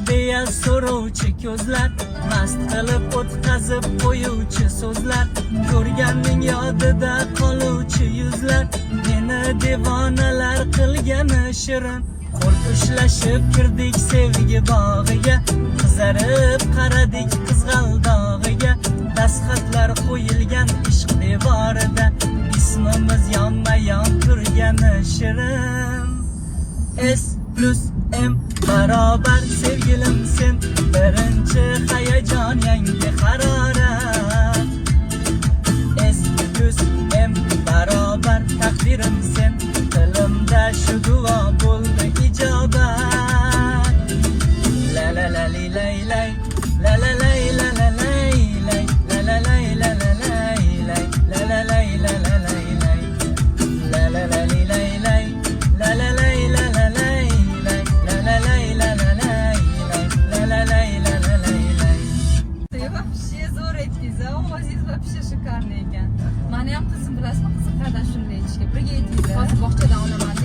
deya so'rovchi ko'zlar, mast qilib o'tkazib qo'yuvchi so'zlar, ko'rganning yodida qoluvchi yuzlar, meni devonalar qilgani shirin. Qo'l ushlashib kirdik sevgi bog'iga, qizarib qaradik qizg'aldog'iga, dastxatlar qo'yilgan ishq devorida, ismimiz yonma-yon turgani shirin. S plus M barobar sevgilim sen, birinchi hayajon yangi harorat. S plus M barobar taqdirim sen, dilimda shu duo bo'ldi ijobat. La la la li lay lay, la la lay la la lay lay, la la lay la la lay lay, la la lay la la lay lay, la la la li lay lay, la la lay la la lay lay, la la lay la la lay lay, la la lay la la lay lay. Вообще zo'r aytdingiz, ovozingiz вообще шикарный ekan. Meni ham qizim bilasizmi, qizim qardan shunday aytishga. Birga aytdingiz. Hozir bog'chadan olaman.